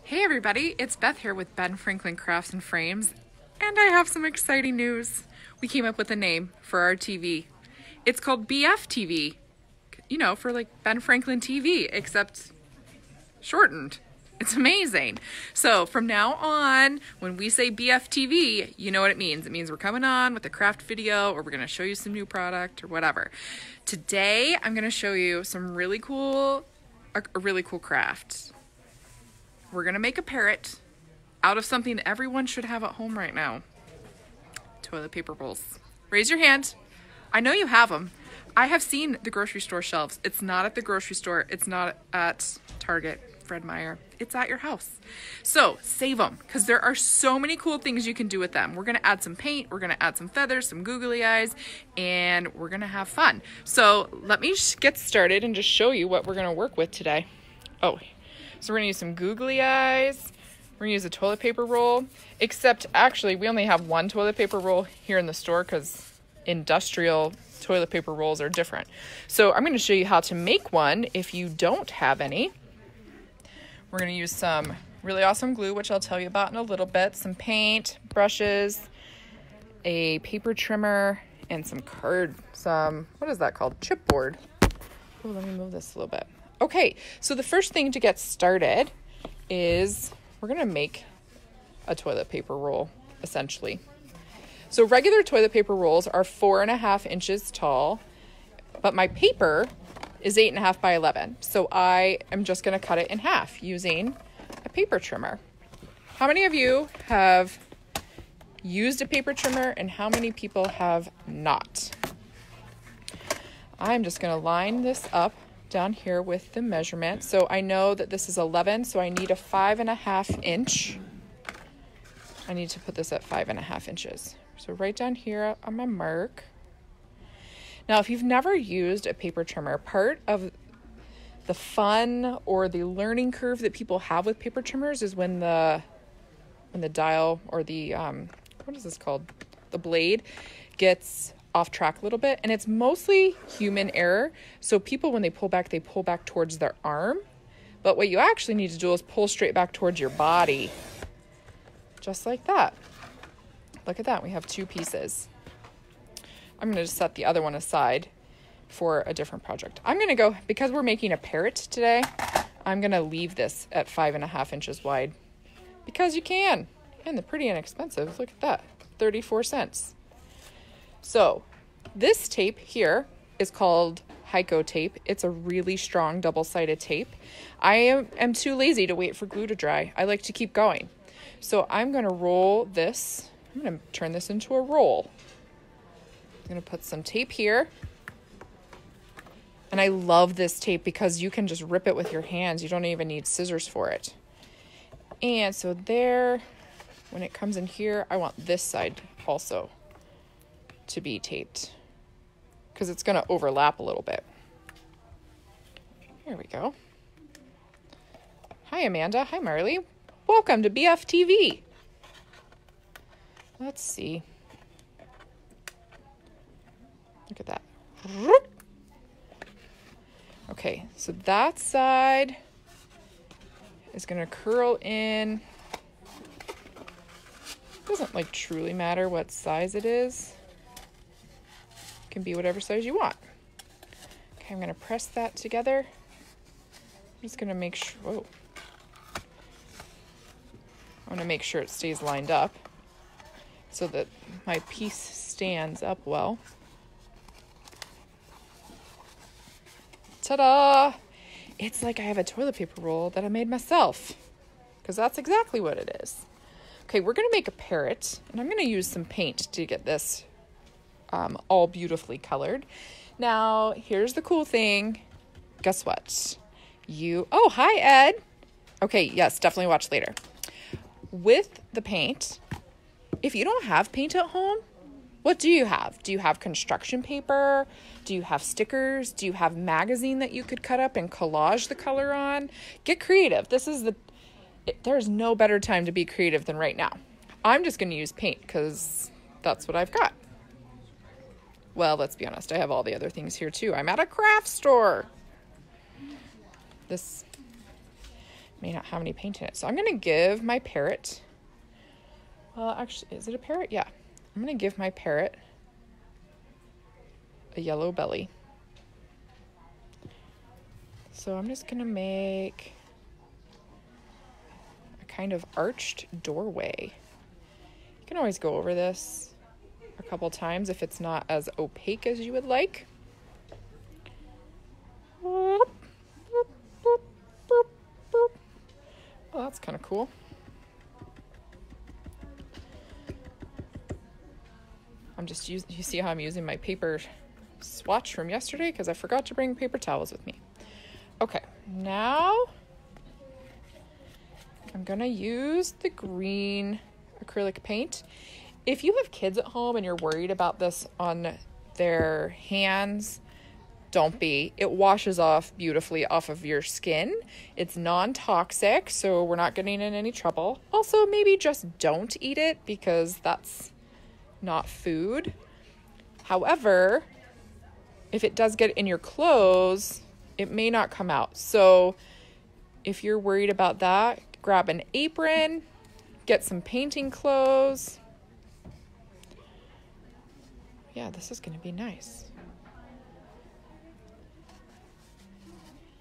Hey everybody, it's Beth here with Ben Franklin Crafts and Frames, and I have some exciting news. We came up with a name for our TV. It's called BF TV, for like Ben Franklin TV, except shortened. It's amazing. So from now on, when we say BF TV, you know what it means. It means we're coming on with a craft video, or we're going to show you some new product or whatever. Today, I'm going to show you some a really cool craft. We're gonna make a parrot out of something that everyone should have at home right now. Toilet paper rolls. Raise your hand. I know you have them. I have seen the grocery store shelves. It's not at the grocery store. It's not at Target, Fred Meyer. It's at your house. So save them, because there are so many cool things you can do with them. We're gonna add some paint, we're gonna add some feathers, some googly eyes, and we're gonna have fun. So let me get started and just show you what we're gonna work with today. So we're gonna use some googly eyes. We're gonna use a toilet paper roll, except actually we only have one toilet paper roll here in the store because industrial toilet paper rolls are different. So I'm gonna show you how to make one if you don't have any. We're gonna use some really awesome glue, which I'll tell you about in a little bit, some paint, brushes, a paper trimmer, and some what is that called? Chipboard. Oh, let me move this a little bit. Okay, so the first thing to get started is we're gonna make a toilet paper roll, essentially. So regular toilet paper rolls are 4.5 inches tall, but my paper is 8.5 by 11. So I am just gonna cut it in half using a paper trimmer. How many of you have used a paper trimmer and how many people have not? I'm just gonna line this up down here with the measurement. So I know that this is 11, so I need a 5.5 inch. I need to put this at 5.5 inches. So right down here on my mark. Now, if you've never used a paper trimmer, part of the fun or the learning curve that people have with paper trimmers is when the dial or the, what is this called? The blade gets off track a little bit, and it's mostly human error. So people, when they pull back towards their arm, but what you actually need to do is pull straight back towards your body, just like that. Look at that, we have two pieces. I'm going to just set the other one aside for a different project. I'm going to go, because we're making a parrot today, I'm going to leave this at 5.5 inches wide, because you can, and they're pretty inexpensive. Look at that, 34 cents. So this tape here is called Hyco tape. It's a really strong double-sided tape. I am too lazy to wait for glue to dry. I like to keep going. So I'm going to roll this. I'm going to turn this into a roll. I'm going to put some tape here. And I love this tape because you can just rip it with your hands. You don't even need scissors for it. And so there, when it comes in here, I want this side also to be taped because it's going to overlap a little bit. Here we go. Hi, Amanda. Hi, Marley. Welcome to BF TV. Let's see. Look at that. Okay, so that side is going to curl in. Doesn't like truly matter what size it is. Can be whatever size you want. Okay, I'm going to press that together. I'm just going to make sure, whoa. I want to make sure it stays lined up so that my piece stands up well. Ta-da! It's like I have a toilet paper roll that I made myself, because that's exactly what it is. Okay, we're going to make a parrot, and I'm going to use some paint to get this all beautifully colored. Now, here's the cool thing. Guess what? Oh, hi, Ed. Okay, yes, definitely watch later. With the paint, if you don't have paint at home, what do you have? Do you have construction paper? Do you have stickers? Do you have magazine that you could cut up and collage the color on? Get creative. There's no better time to be creative than right now. I'm just going to use paint because that's what I've got. Well, let's be honest, I have all the other things here too. I'm at a craft store. This may not have any paint in it. So I'm going to give my Parrot, well, actually, is it a Parrot? Yeah. I'm going to give my Parrot a yellow belly. So I'm just going to make a kind of arched doorway. You can always go over this a couple times if it's not as opaque as you would like. Oh, that's kind of cool. I'm just using, you see how I'm using my paper swatch from yesterday because I forgot to bring paper towels with me. Okay, now I'm gonna use the green acrylic paint. If you have kids at home and you're worried about this on their hands, don't be. It washes off beautifully off of your skin. It's non-toxic, so we're not getting in any trouble. Also, maybe just don't eat it because that's not food. However, if it does get in your clothes, it may not come out. So if you're worried about that, grab an apron, get some painting clothes. Yeah, this is going to be nice.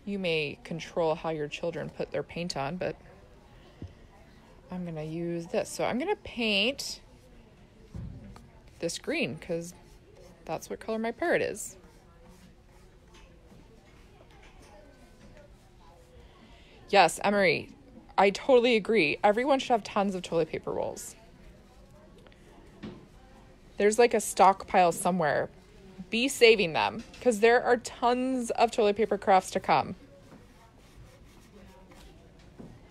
You may control how your children put their paint on, but I'm going to use this. So I'm going to paint this green because that's what color my Parrot is. Yes, Emery, I totally agree. Everyone should have tons of toilet paper rolls. There's like a stockpile somewhere. Be saving them because there are tons of toilet paper crafts to come.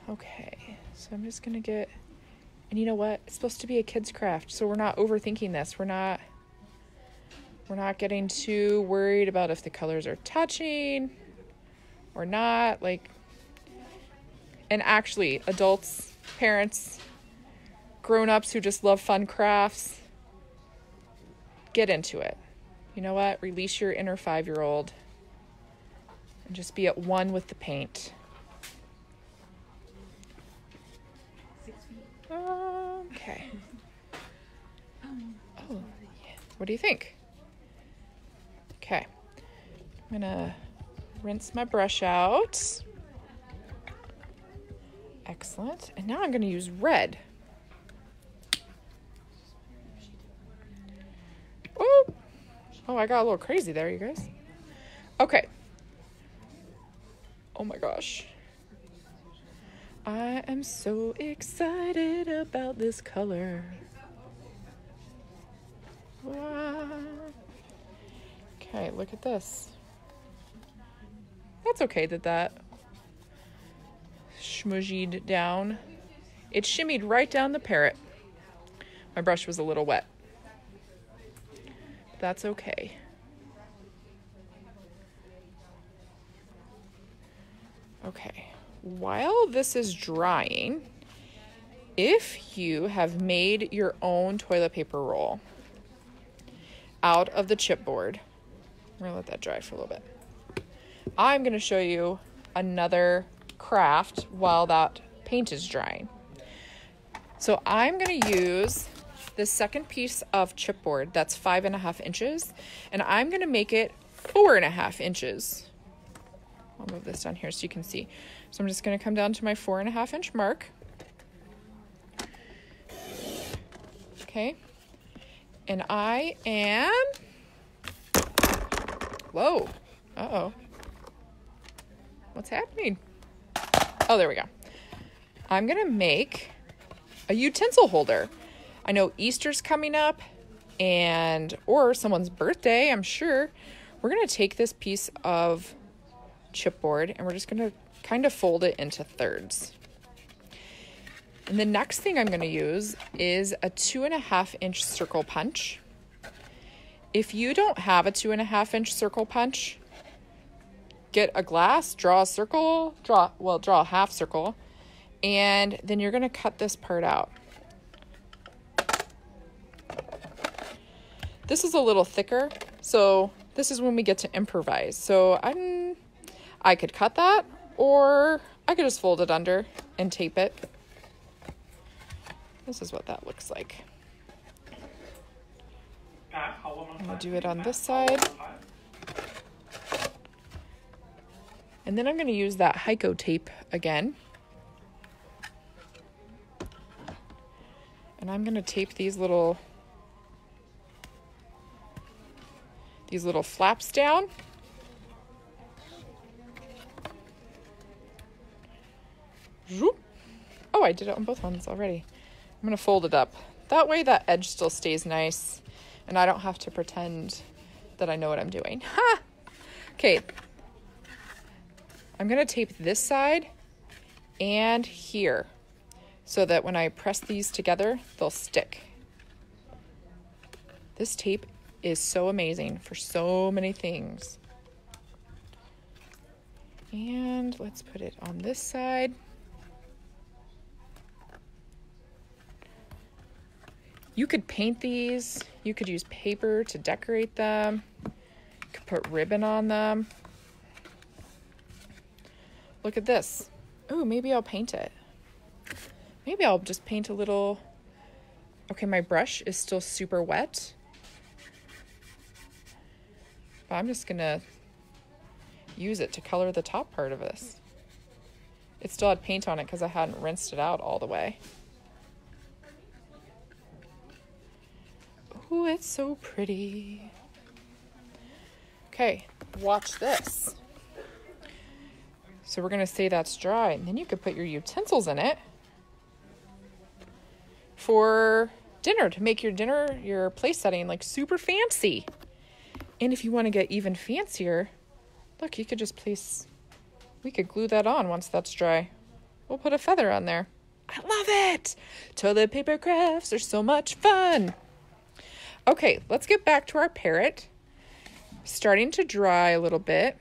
Okay, so I'm just gonna get, and you know what? It's supposed to be a kid's craft, so we're not overthinking this. We're not getting too worried about if the colors are touching or not. Like, and actually, adults, parents, grown-ups who just love fun crafts, get into it. You know what? Release your inner 5-year-old and just be at one with the paint. Okay. Oh, yeah. What do you think? Okay. I'm gonna rinse my brush out. Excellent. And now I'm gonna use red. Oh, I got a little crazy there, you guys. Okay. Oh my gosh. I am so excited about this color. Wow. Okay, look at this. That's okay that schmoozied down. It shimmied right down the Parrot. My brush was a little wet. That's okay. Okay, while this is drying, if you have made your own toilet paper roll out of the chipboard, we're gonna let that dry for a little bit. I'm gonna show you another craft while that paint is drying. So I'm gonna use the second piece of chipboard that's 5.5 inches, and I'm gonna make it 4.5 inches. I'll move this down here so you can see. So I'm just gonna come down to my 4.5 inch mark. Okay, and I am, whoa, uh-oh. What's happening? Oh, there we go. I'm gonna make a utensil holder. I know Easter's coming up or someone's birthday, I'm sure. We're gonna take this piece of chipboard and we're just gonna kind of fold it into thirds. And the next thing I'm gonna use is a 2.5 inch circle punch. If you don't have a 2.5 inch circle punch, get a glass, draw a circle, draw a half circle, and then you're gonna cut this part out. This is a little thicker, so this is when we get to improvise. So I could cut that, or I could just fold it under and tape it. This is what that looks like. I'm gonna do it on this side. And then I'm gonna use that Heiko tape again. And I'm gonna tape these little flaps down. Oh, I did it on both ones already. I'm gonna fold it up. That way that edge still stays nice and I don't have to pretend that I know what I'm doing. Ha! Okay. I'm gonna tape this side and here so that when I press these together, they'll stick. This tape is so amazing for so many things. And let's put it on this side. You could paint these. You could use paper to decorate them. You could put ribbon on them. Look at this. Ooh, maybe I'll paint it. Maybe I'll just paint a little. Okay, my brush is still super wet. But I'm just gonna use it to color the top part of this. It still had paint on it because I hadn't rinsed it out all the way. Ooh, it's so pretty. Okay, watch this. So we're gonna say that's dry, and then you could put your utensils in it for dinner, to make your dinner, your place setting like super fancy. And if you want to get even fancier, look, you could just we could glue that on once that's dry. We'll put a feather on there. I love it! Toilet paper crafts are so much fun. Okay, let's get back to our parrot. Starting to dry a little bit.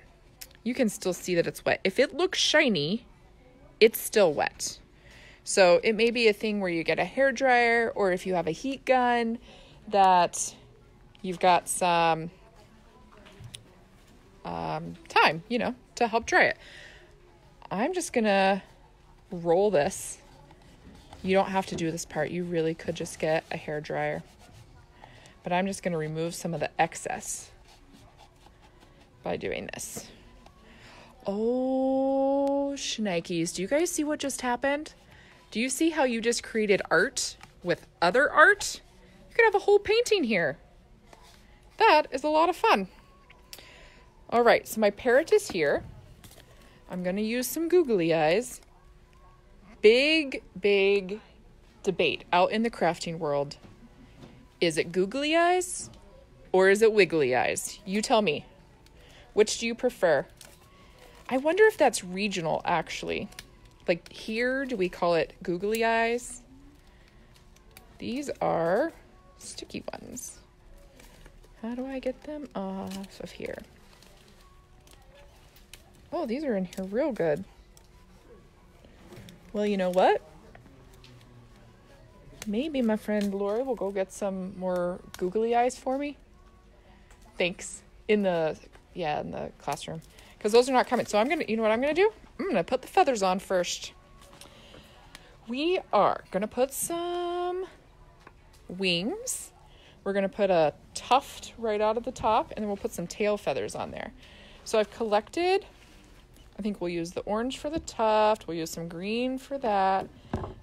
You can still see that it's wet. If it looks shiny, it's still wet. So it may be a thing where you get a hairdryer, or if you have a heat gun, that you've got some time, to help dry it. I'm just gonna roll this. You don't have to do this part. You really could just get a hairdryer. But I'm just gonna remove some of the excess by doing this. Oh, shnikes. Do you guys see what just happened? Do you see how you just created art with other art? You could have a whole painting here. That is a lot of fun. All right, so my parrot is here. I'm gonna use some googly eyes. Big debate out in the crafting world. Is it googly eyes or is it wiggly eyes? You tell me. Which do you prefer? I wonder if that's regional, actually. Like here, do we call it googly eyes? These are sticky ones. How do I get them off of here? Oh, these are in here real good. Well, you know what? Maybe my friend Lori will go get some more googly eyes for me. Thanks. In the classroom. Because those are not coming. So you know what I'm gonna do? I'm gonna put the feathers on first. We are gonna put some wings. We're gonna put a tuft right out of the top, and then we'll put some tail feathers on there. So I've collected, I think we'll use the orange for the tuft, we'll use some green for that,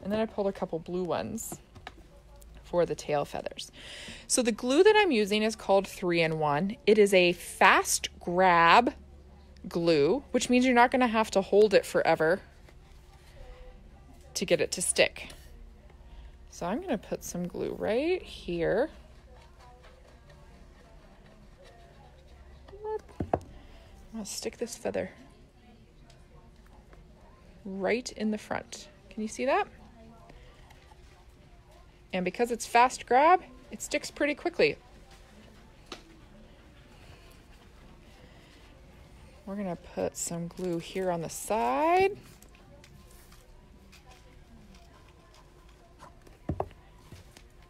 and then I pulled a couple blue ones for the tail feathers. So the glue that I'm using is called 3-in-1. It is a fast grab glue, which means you're not going to have to hold it forever to get it to stick. So I'm going to put some glue right here. I'll stick this feather right in the front. Can you see that? And because it's fast grab, it sticks pretty quickly. We're gonna put some glue here on the side.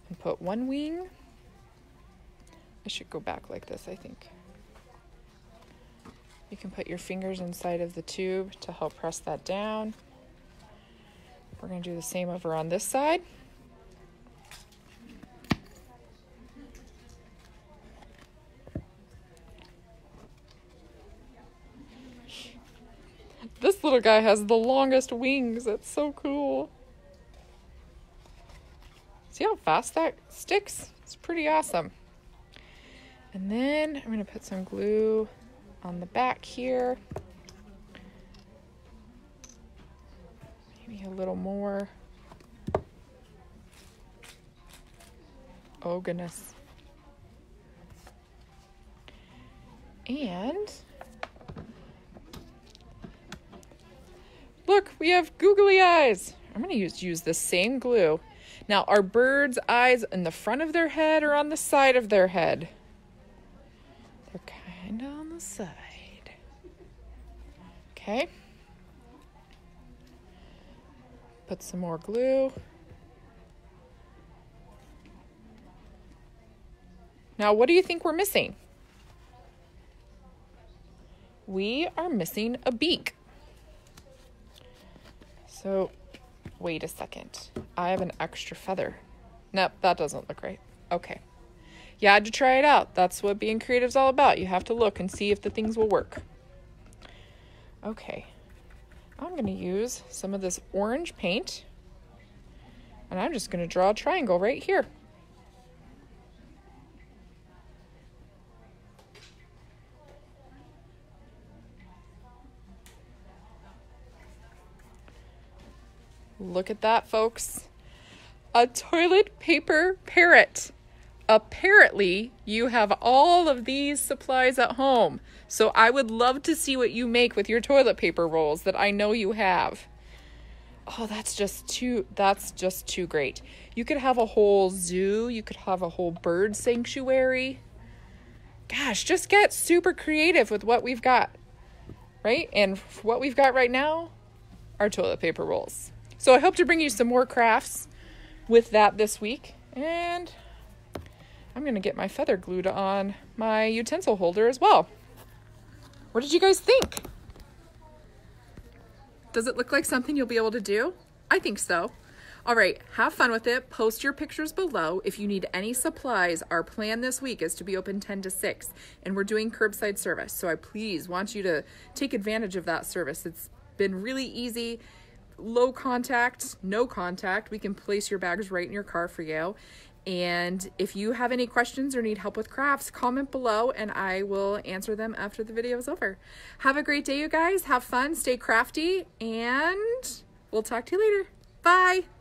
And put one wing. I should go back like this, I think. You can put your fingers inside of the tube to help press that down. We're going to do the same over on this side. This little guy has the longest wings. That's so cool. See how fast that sticks? It's pretty awesome. And then I'm going to put some glue on the back here. Maybe a little more. Oh, goodness. And look, we have googly eyes. I'm going to use the same glue. Now, are birds' eyes in the front of their head or on the side of their head? They're kind of on the side. Okay. Put some more glue. Now, what do you think we're missing? We are missing a beak. So, wait a second. I have an extra feather. Nope, that doesn't look right. Okay. You had to try it out. That's what being creative is all about. You have to look and see if the things will work. Okay. I'm going to use some of this orange paint. And I'm just going to draw a triangle right here. Look at that, folks. A toilet paper parrot. Apparently, you have all of these supplies at home. So I would love to see what you make with your toilet paper rolls that I know you have. Oh, that's just too great. You could have a whole zoo. You could have a whole bird sanctuary. Gosh, just get super creative with what we've got, right? And what we've got right now are toilet paper rolls. So I hope to bring you some more crafts with that this week. And I'm going to get my feather glued on my utensil holder as well. What did you guys think? Does it look like something you'll be able to do? I think so. All right, have fun with it. Post your pictures below. If you need any supplies, our plan this week is to be open 10 to 6, and we're doing curbside service. So I please want you to take advantage of that service. It's been really easy. Low contact, no contact. We can place your bags right in your car for you. And if you have any questions or need help with crafts, comment below and I will answer them after the video is over. Have a great day, you guys. Have fun, stay crafty, and we'll talk to you later. Bye.